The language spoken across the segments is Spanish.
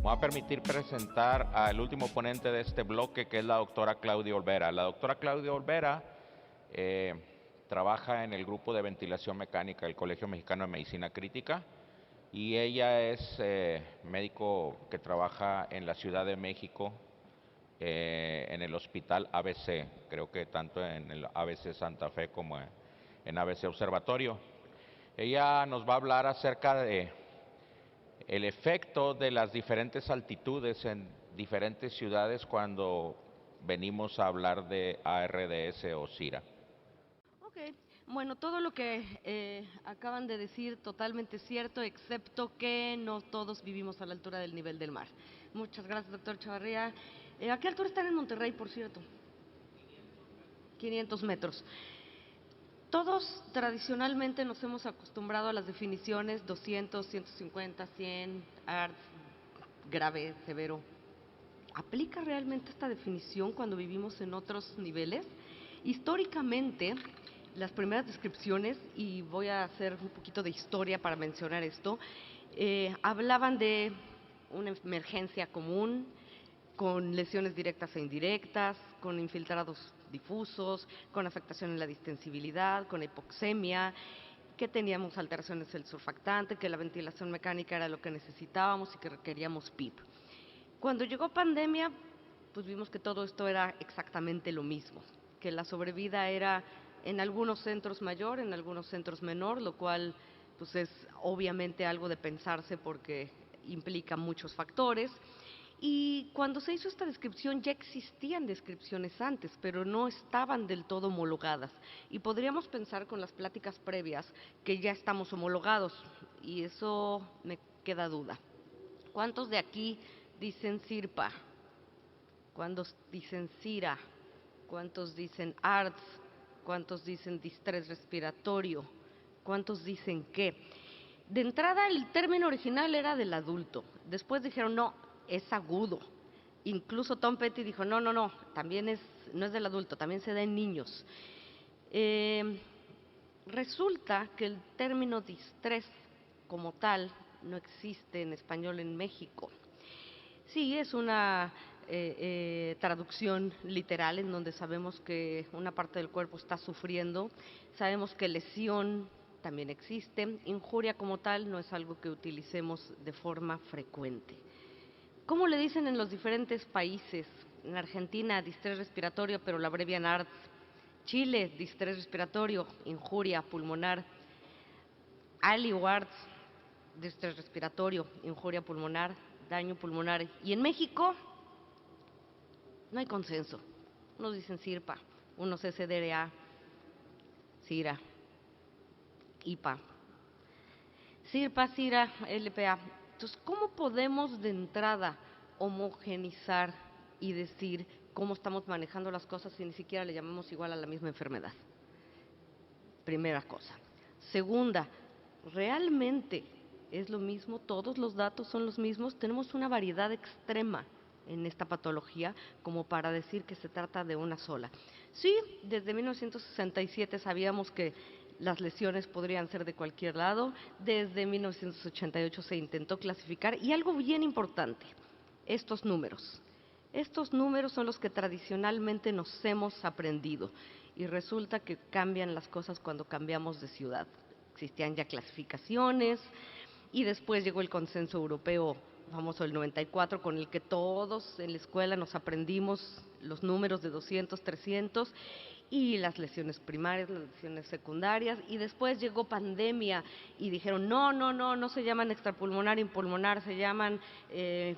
Me voy a permitir presentar al último ponente de este bloque, que es la doctora Claudia Olvera. La doctora Claudia Olvera trabaja en el grupo de ventilación mecánica del Colegio Mexicano de Medicina Crítica y ella es médico que trabaja en la Ciudad de México, en el hospital ABC, creo que tanto en el ABC Santa Fe como en ABC Observatorio. Ella nos va a hablar acerca de el efecto de las diferentes altitudes en diferentes ciudades cuando venimos a hablar de ARDS o CIRA. Ok, bueno, todo lo que acaban de decir totalmente cierto, excepto que no todos vivimos a la altura del nivel del mar. Muchas gracias, doctor Chavarría. ¿A qué altura están en Monterrey, por cierto? 500 metros. Todos tradicionalmente nos hemos acostumbrado a las definiciones 200, 150, 100, ARDS, grave, severo. ¿Aplica realmente esta definición cuando vivimos en otros niveles? Históricamente, las primeras descripciones, y voy a hacer un poquito de historia para mencionar esto, hablaban de una emergencia común, con lesiones directas e indirectas, con infiltrados difusos, con afectación en la distensibilidad, con hipoxemia, que teníamos alteraciones del surfactante, que la ventilación mecánica era lo que necesitábamos y que requeríamos PIP. Cuando llegó pandemia, pues vimos que todo esto era exactamente lo mismo, que la sobrevida era en algunos centros mayor, en algunos centros menor, lo cual pues es obviamente algo de pensarse porque implica muchos factores. Y cuando se hizo esta descripción ya existían descripciones antes, pero no estaban del todo homologadas. Y podríamos pensar con las pláticas previas que ya estamos homologados, y eso me queda duda. ¿Cuántos de aquí dicen CIRPA? ¿Cuántos dicen CIRA? ¿Cuántos dicen ARDS? ¿Cuántos dicen distrés respiratorio? ¿Cuántos dicen qué? De entrada, el término original era del adulto. Después dijeron, no, es agudo. Incluso Tom Petty dijo, no, no, no, también no es del adulto, también se da en niños. Resulta que el término distrés como tal no existe en español en México. Sí, es una traducción literal en donde sabemos que una parte del cuerpo está sufriendo, sabemos que lesión también existe, injuria como tal no es algo que utilicemos de forma frecuente. ¿Cómo le dicen en los diferentes países? En Argentina, distrés respiratorio, pero la abrevian ARDS. Chile, distrés respiratorio, injuria pulmonar. ALI o ARDS, distrés respiratorio, injuria pulmonar, daño pulmonar. Y en México no hay consenso. Unos dicen CIRPA, unos SDRA, CIRA, IPA. CIRPA, CIRA, LPA. Entonces, ¿cómo podemos de entrada homogenizar y decir cómo estamos manejando las cosas si ni siquiera le llamamos igual a la misma enfermedad? Primera cosa. Segunda, ¿realmente es lo mismo? ¿Todos los datos son los mismos? Tenemos una variedad extrema en esta patología como para decir que se trata de una sola. Sí, desde 1967 sabíamos que las lesiones podrían ser de cualquier lado, desde 1988 se intentó clasificar y algo bien importante, estos números. Estos números son los que tradicionalmente nos hemos aprendido y resulta que cambian las cosas cuando cambiamos de ciudad. Existían ya clasificaciones y después llegó el consenso europeo famoso del 94 con el que todos en la escuela nos aprendimos los números de 200, 300 y las lesiones primarias, las lesiones secundarias y después llegó pandemia y dijeron no, no, no, no se llaman extrapulmonar, impulmonar, se llaman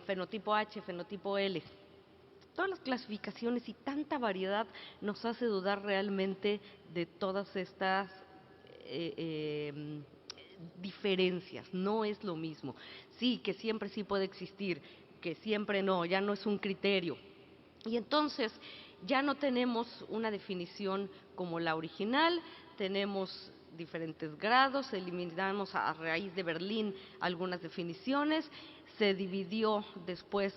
fenotipo H, fenotipo L. Todas las clasificaciones y tanta variedad nos hace dudar realmente de todas estas diferencias, no es lo mismo. Sí, que siempre sí puede existir, que siempre no, ya no es un criterio. Y entonces ya no tenemos una definición como la original, tenemos diferentes grados, eliminamos a raíz de Berlín algunas definiciones, se dividió después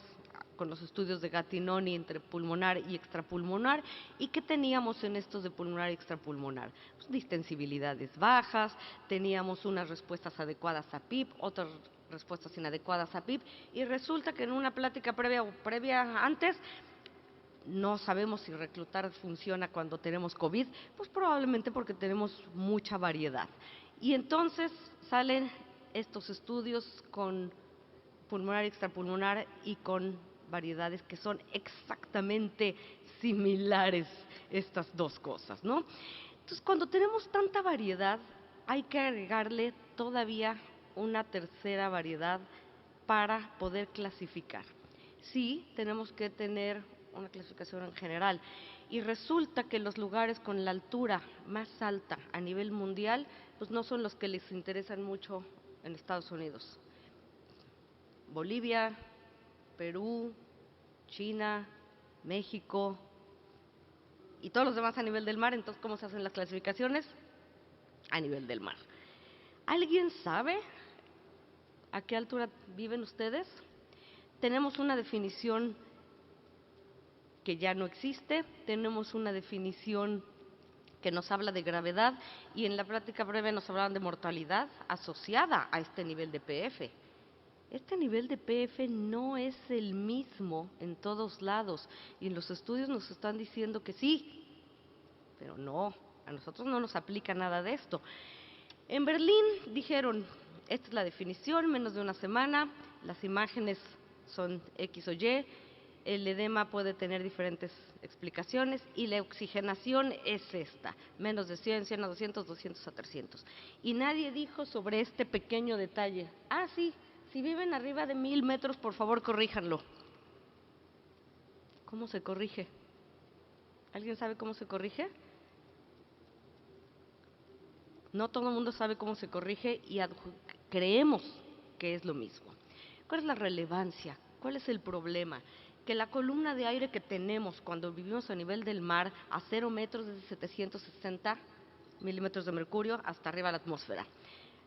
con los estudios de Gattinoni entre pulmonar y extrapulmonar. ¿Y qué teníamos en estos de pulmonar y extrapulmonar? Pues distensibilidades bajas, teníamos unas respuestas adecuadas a PIP, otras respuestas inadecuadas a PIB, y resulta que en una plática previa antes, no sabemos si reclutar funciona cuando tenemos COVID, pues probablemente porque tenemos mucha variedad. Y entonces salen estos estudios con pulmonar y extrapulmonar y con variedades que son exactamente similares estas dos cosas, ¿no? Entonces, cuando tenemos tanta variedad, hay que agregarle todavía una tercera variedad para poder clasificar. Sí, tenemos que tener una clasificación en general, y resulta que los lugares con la altura más alta a nivel mundial, pues no son los que les interesan mucho en Estados Unidos. Bolivia, Perú, China, México y todos los demás a nivel del mar. Entonces, ¿cómo se hacen las clasificaciones? A nivel del mar. ¿Alguien sabe a qué altura viven ustedes? Tenemos una definición que ya no existe, tenemos una definición que nos habla de gravedad, y en la práctica breve nos hablaban de mortalidad asociada a este nivel de PF. Este nivel de PF no es el mismo en todos lados, y los estudios nos están diciendo que sí, pero no, a nosotros no nos aplica nada de esto. En Berlín dijeron, esta es la definición, menos de una semana, las imágenes son X o Y, el edema puede tener diferentes explicaciones y la oxigenación es esta, menos de 100, 100 a 200, 200 a 300. Y nadie dijo sobre este pequeño detalle, sí, si viven arriba de 1000 metros, por favor, corríjanlo. ¿Cómo se corrige? ¿Alguien sabe cómo se corrige? No todo el mundo sabe cómo se corrige y creemos que es lo mismo. ¿Cuál es la relevancia? ¿Cuál es el problema? Que la columna de aire que tenemos cuando vivimos a nivel del mar a 0 metros es de 760 milímetros de mercurio hasta arriba de la atmósfera.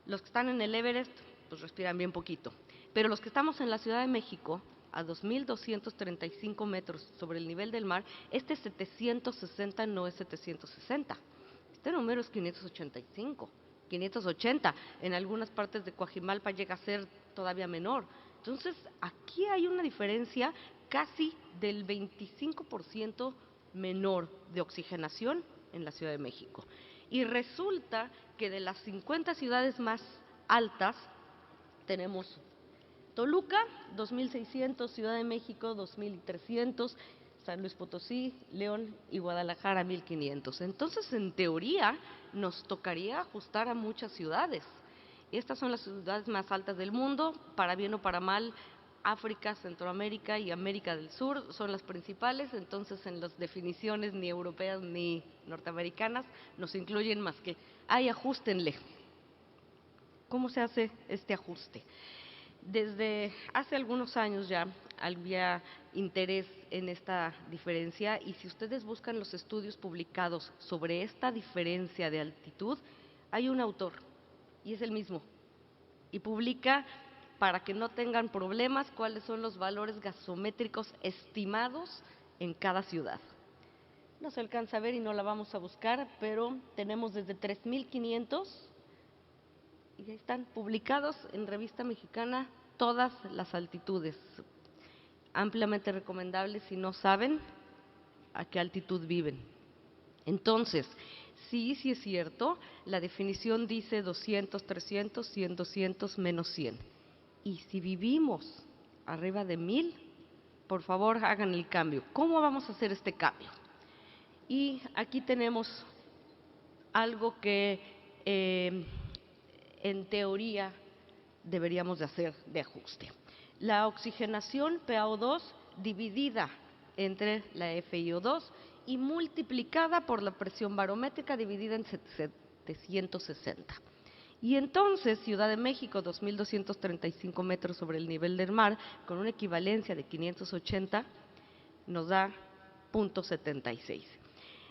Los que están en el Everest, pues respiran bien poquito. Pero los que estamos en la Ciudad de México, a 2.235 metros sobre el nivel del mar, este 760 no es 760. Este número es 585, 580. En algunas partes de Coajimalpa llega a ser todavía menor. Entonces, aquí hay una diferencia casi del 25% menor de oxigenación en la Ciudad de México. Y resulta que de las 50 ciudades más altas, tenemos Toluca, 2.600, Ciudad de México, 2.300, San Luis Potosí, León y Guadalajara, 1.500. Entonces, en teoría, nos tocaría ajustar a muchas ciudades. Y estas son las ciudades más altas del mundo, para bien o para mal. África, Centroamérica y América del Sur son las principales, entonces en las definiciones ni europeas ni norteamericanas nos incluyen más que, ajústenle. ¿Cómo se hace este ajuste? Desde hace algunos años ya había interés en esta diferencia, y si ustedes buscan los estudios publicados sobre esta diferencia de altitud, hay un autor, y es el mismo, y publica, para que no tengan problemas, cuáles son los valores gasométricos estimados en cada ciudad. No se alcanza a ver y no la vamos a buscar, pero tenemos desde 3.500, y ahí están publicados en Revista Mexicana todas las altitudes. Ampliamente recomendables si no saben a qué altitud viven. Entonces, sí es cierto, la definición dice 200, 300, 100, 200, menos 100. Y si vivimos arriba de 1000, por favor hagan el cambio. ¿Cómo vamos a hacer este cambio? Y aquí tenemos algo que en teoría deberíamos de hacer de ajuste. La oxigenación PaO2 dividida entre la FiO2 y multiplicada por la presión barométrica dividida en 760. Y entonces Ciudad de México, 2.235 metros sobre el nivel del mar, con una equivalencia de 580, nos da 0.76.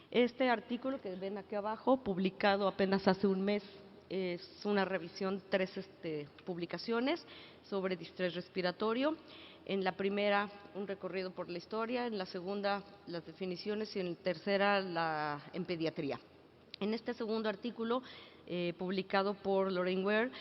Este artículo que ven aquí abajo, publicado apenas hace un mes, es una revisión, 3 publicaciones sobre distrés respiratorio. En la primera, un recorrido por la historia; en la segunda, las definiciones; y en la tercera, en pediatría. En este segundo artículo, publicado por Lorraine Ware,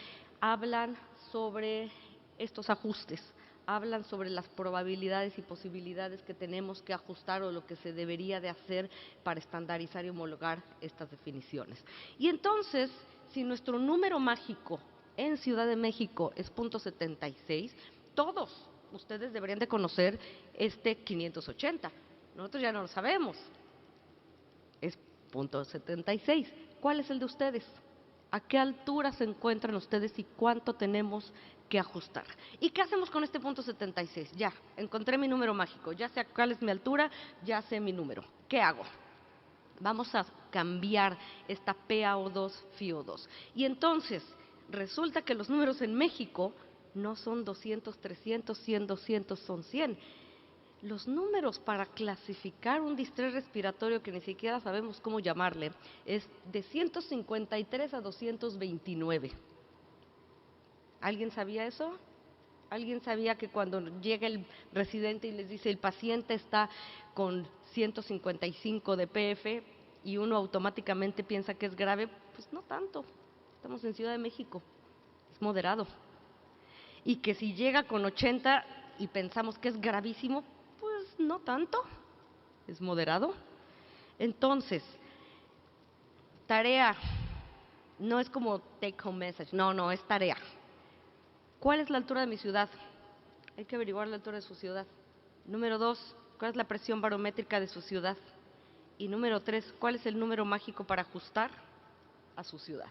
hablan sobre Estos ajustes hablan sobre las probabilidades y posibilidades que tenemos que ajustar o lo que se debería de hacer para estandarizar y homologar estas definiciones. Y entonces, si nuestro número mágico en Ciudad de México es .76, todos ustedes deberían de conocer este 580. Nosotros ya no lo sabemos. Es .76. ¿Cuál es el de ustedes? ¿A qué altura se encuentran ustedes y cuánto tenemos que ajustar? ¿Y qué hacemos con este .76? Ya, encontré mi número mágico, ya sé cuál es mi altura, ya sé mi número. ¿Qué hago? Vamos a cambiar esta PaO2, FiO2. Y entonces, resulta que los números en México no son 200, 300, 100, 200, son 100. Los números para clasificar un distrés respiratorio que ni siquiera sabemos cómo llamarle es de 153 a 229. ¿Alguien sabía eso? ¿Alguien sabía que cuando llega el residente y les dice el paciente está con 155 de PF y uno automáticamente piensa que es grave? Pues no tanto, estamos en Ciudad de México, es moderado. Y que si llega con 80 y pensamos que es gravísimo, pues no tanto, es moderado. Entonces, tarea, no es como take home message, no, es tarea. ¿Cuál es la altura de mi ciudad? Hay que averiguar la altura de su ciudad. Número 2, ¿cuál es la presión barométrica de su ciudad? Y número 3, ¿cuál es el número mágico para ajustar a su ciudad?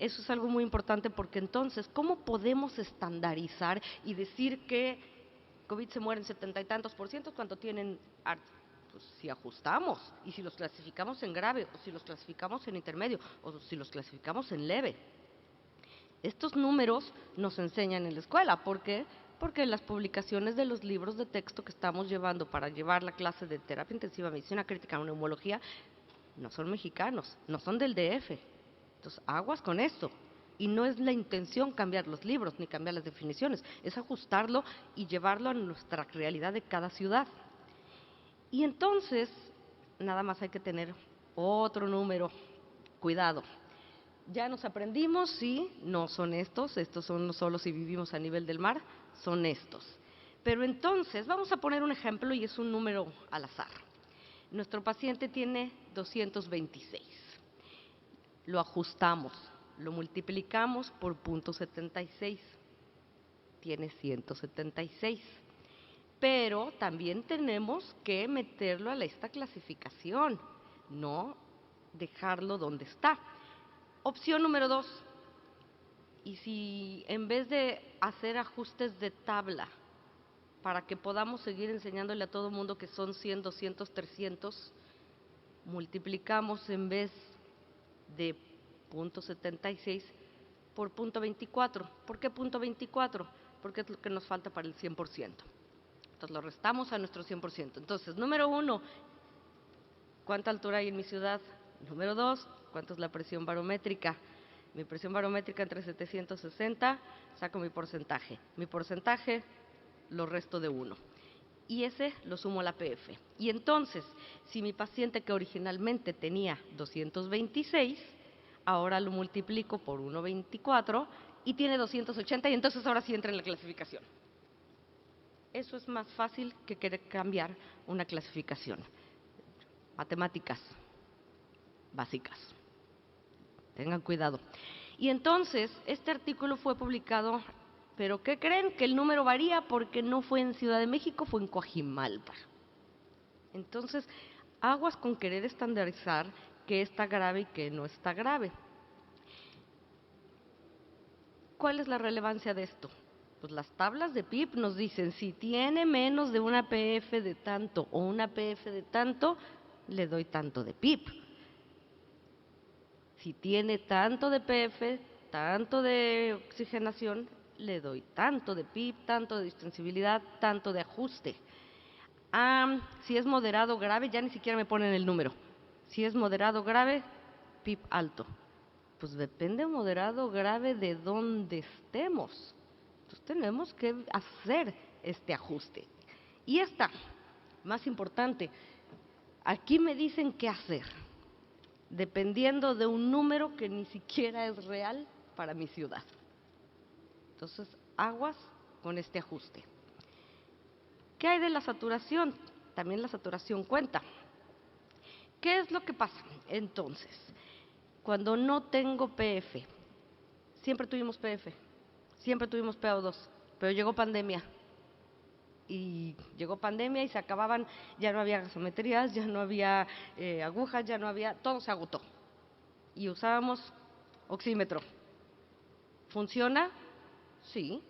Eso es algo muy importante porque entonces, ¿cómo podemos estandarizar y decir que COVID se muere en 70 y tantos %, cuando tienen pues si ajustamos y si los clasificamos en grave o si los clasificamos en intermedio o si los clasificamos en leve? Estos números nos enseñan en la escuela. ¿Por qué? Porque las publicaciones de los libros de texto que estamos llevando para llevar la clase de terapia intensiva, medicina crítica o neumología no son mexicanos, no son del DF. Entonces, aguas con esto. Y no es la intención cambiar los libros ni cambiar las definiciones, es ajustarlo y llevarlo a nuestra realidad de cada ciudad. Y entonces, nada más hay que tener otro número. Cuidado. Ya nos aprendimos, sí, no son estos son no solo si vivimos a nivel del mar, son estos. Pero entonces, vamos a poner un ejemplo y es un número al azar. Nuestro paciente tiene 226. Lo ajustamos, lo multiplicamos por .76. Tiene 176. Pero también tenemos que meterlo a esta clasificación, no dejarlo donde está. Opción número 2, y si en vez de hacer ajustes de tabla para que podamos seguir enseñándole a todo el mundo que son 100, 200, 300, multiplicamos en vez de .76 por .24. ¿Por qué .24? Porque es lo que nos falta para el 100%. Entonces lo restamos a nuestro 100%. Entonces, número 1, ¿cuánta altura hay en mi ciudad? Número 2, ¿cuánto es la presión barométrica? Mi presión barométrica entre 760, saco mi porcentaje. Mi porcentaje lo resto de 1. Y ese lo sumo a la PF. Y entonces, si mi paciente que originalmente tenía 226, ahora lo multiplico por 1,24 y tiene 280 y entonces ahora sí entra en la clasificación. Eso es más fácil que querer cambiar una clasificación. Matemáticas básicas. Tengan cuidado. Y entonces, este artículo fue publicado, pero ¿qué creen? Que el número varía porque no fue en Ciudad de México, fue en Coajimalpa. Entonces, aguas con querer estandarizar qué está grave y qué no está grave. ¿Cuál es la relevancia de esto? Pues las tablas de PIP nos dicen, si tiene menos de una PF de tanto o una PF de tanto, le doy tanto de PIP. Si tiene tanto de PF, tanto de oxigenación, le doy tanto de PIP, tanto de distensibilidad, tanto de ajuste. Si es moderado grave, ya ni siquiera me ponen el número. Si es moderado grave, PIP alto. Pues depende moderado grave de dónde estemos. Entonces tenemos que hacer este ajuste. Y esta, más importante, aquí me dicen qué hacer, dependiendo de un número que ni siquiera es real para mi ciudad. Entonces, aguas con este ajuste. ¿Qué hay de la saturación? También la saturación cuenta. ¿Qué es lo que pasa? Entonces, cuando no tengo PF, siempre tuvimos PF, siempre tuvimos PO2, pero llegó pandemia. Y llegó pandemia y se acababan, ya no había gasometrías, ya no había agujas, ya no había, todo se agotó. Y usábamos oxímetro. ¿Funciona? Sí.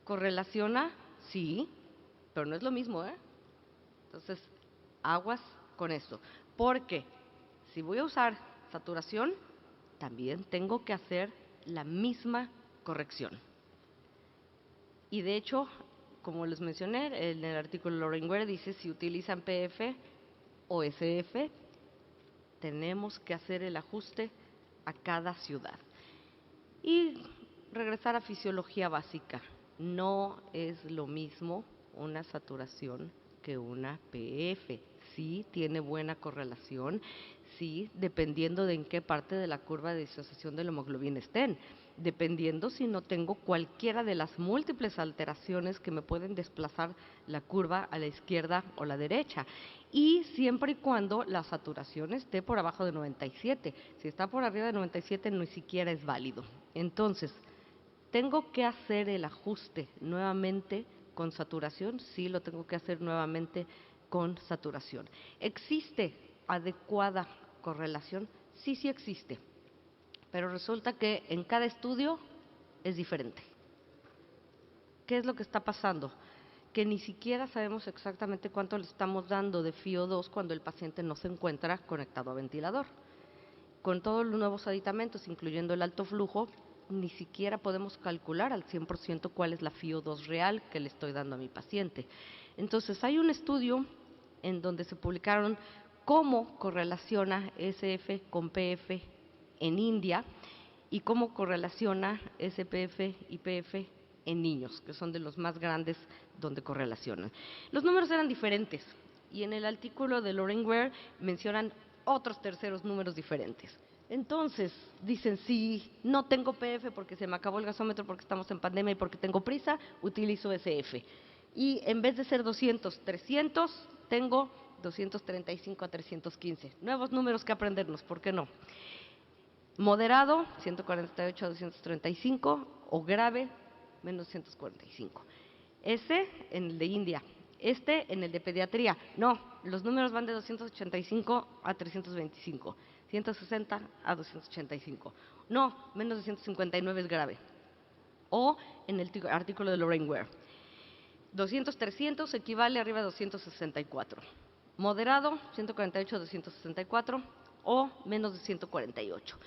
¿Correlaciona? Sí. Pero no es lo mismo, ¿eh? Entonces, aguas con esto. Porque si voy a usar saturación, también tengo que hacer la misma corrección. Y de hecho, como les mencioné, en el artículo Lauren Ware dice, si utilizan PF o SF, tenemos que hacer el ajuste a cada ciudad. Y regresar a fisiología básica. No es lo mismo una saturación que una PF. Sí, tiene buena correlación, sí, dependiendo de en qué parte de la curva de disociación de la hemoglobina estén, dependiendo si no tengo cualquiera de las múltiples alteraciones que me pueden desplazar la curva a la izquierda o la derecha, y siempre y cuando la saturación esté por abajo de 97. Si está por arriba de 97, ni siquiera es válido. Entonces, ¿tengo que hacer el ajuste nuevamente con saturación? Sí, lo tengo que hacer nuevamente con saturación. ¿Existe adecuada correlación? Sí, sí existe. Pero resulta que en cada estudio es diferente. ¿Qué es lo que está pasando? Que ni siquiera sabemos exactamente cuánto le estamos dando de FiO2 cuando el paciente no se encuentra conectado a ventilador. Con todos los nuevos aditamentos, incluyendo el alto flujo, ni siquiera podemos calcular al 100% cuál es la FiO2 real que le estoy dando a mi paciente. Entonces, hay un estudio en donde se publicaron cómo correlaciona SF con PF en India y cómo correlaciona SPF y PF en niños, que son de los más grandes donde correlacionan. Los números eran diferentes y en el artículo de Lauren Ware mencionan otros terceros números diferentes. Entonces, dicen, si no tengo PF porque se me acabó el gasómetro, porque estamos en pandemia y porque tengo prisa, utilizo SF. Y en vez de ser 200, 300, tengo 235 a 315. Nuevos números que aprendernos, ¿por qué no? Moderado, 148 a 235, o grave, menos 245. Ese en el de India. Este en el de pediatría. No, los números van de 285 a 325. 160 a 285. No, menos de 159 es grave. O en el artículo de Lauren Ware. 200-300 equivale arriba de 264. Moderado, 148 a 264 o menos de 148.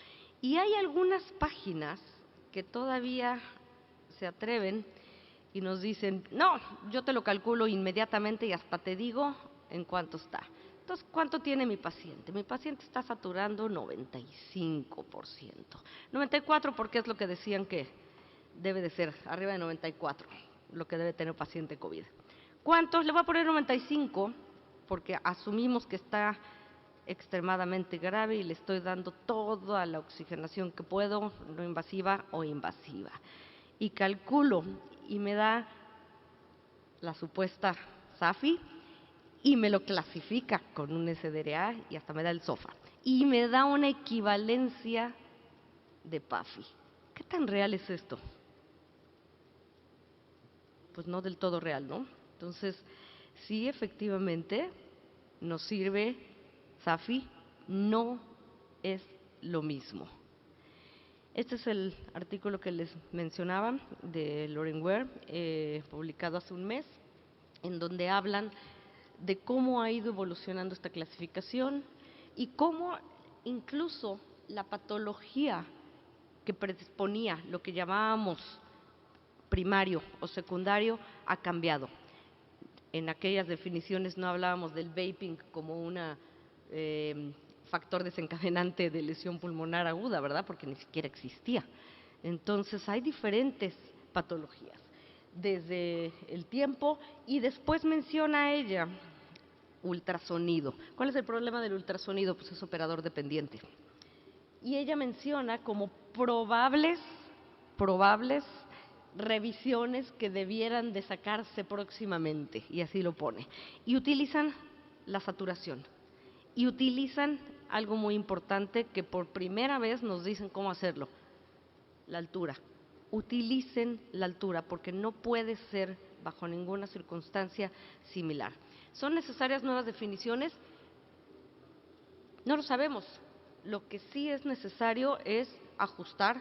Y hay algunas páginas que todavía se atreven y nos dicen, no, yo te lo calculo inmediatamente y hasta te digo en cuánto está. Entonces, ¿cuánto tiene mi paciente? Mi paciente está saturando 95%. 94% porque es lo que decían que debe de ser, arriba de 94%, lo que debe tener paciente COVID. ¿Cuántos? Le voy a poner 95% porque asumimos que está extremadamente grave y le estoy dando toda la oxigenación que puedo, no invasiva o invasiva. Y calculo y me da la supuesta SAFI y me lo clasifica con un SDRA y hasta me da el SOFA. Y me da una equivalencia de PAFI. ¿Qué tan real es esto? Pues no del todo real, ¿no? Entonces, sí, efectivamente, nos sirve SAFI, no es lo mismo. Este es el artículo que les mencionaba de Lauren Ware, publicado hace un mes, en donde hablan de cómo ha ido evolucionando esta clasificación y cómo incluso la patología que predisponía lo que llamábamos primario o secundario ha cambiado. En aquellas definiciones no hablábamos del vaping como una factor desencadenante de lesión pulmonar aguda, ¿verdad? Porque ni siquiera existía. Entonces hay diferentes patologías desde el tiempo y después menciona ella ultrasonido. ¿Cuál es el problema del ultrasonido? Pues es operador dependiente. Y ella menciona como probables revisiones que debieran de sacarse próximamente, y así lo pone. Y utilizan la saturación, y utilizan algo muy importante que por primera vez nos dicen cómo hacerlo, la altura. Utilicen la altura porque no puede ser bajo ninguna circunstancia similar. ¿Son necesarias nuevas definiciones? No lo sabemos. Lo que sí es necesario es ajustar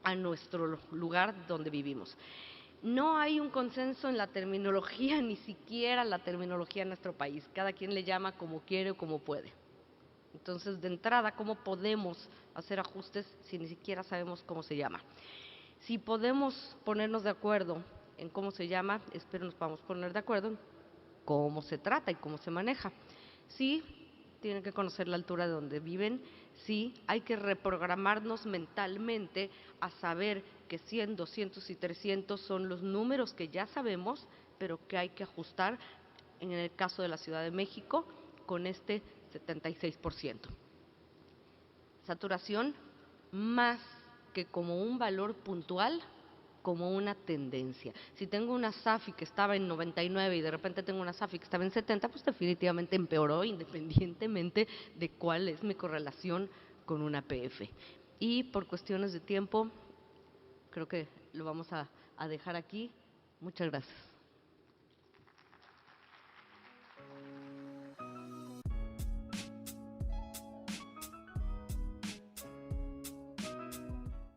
a nuestro lugar donde vivimos. No hay un consenso en la terminología, ni siquiera la terminología en nuestro país. Cada quien le llama como quiere o como puede. Entonces, de entrada, ¿cómo podemos hacer ajustes si ni siquiera sabemos cómo se llama? Si podemos ponernos de acuerdo en cómo se llama, espero nos podamos poner de acuerdo en cómo se trata y cómo se maneja. Sí, tienen que conocer la altura de donde viven, sí, hay que reprogramarnos mentalmente a saber que 100, 200 y 300 son los números que ya sabemos, pero que hay que ajustar, en el caso de la Ciudad de México, con este 76%. Saturación más que como un valor puntual, como una tendencia. Si tengo una SAFI que estaba en 99 y de repente tengo una SAFI que estaba en 70, pues definitivamente empeoró independientemente de cuál es mi correlación con una PF. Y por cuestiones de tiempo, creo que lo vamos a dejar aquí. Muchas gracias.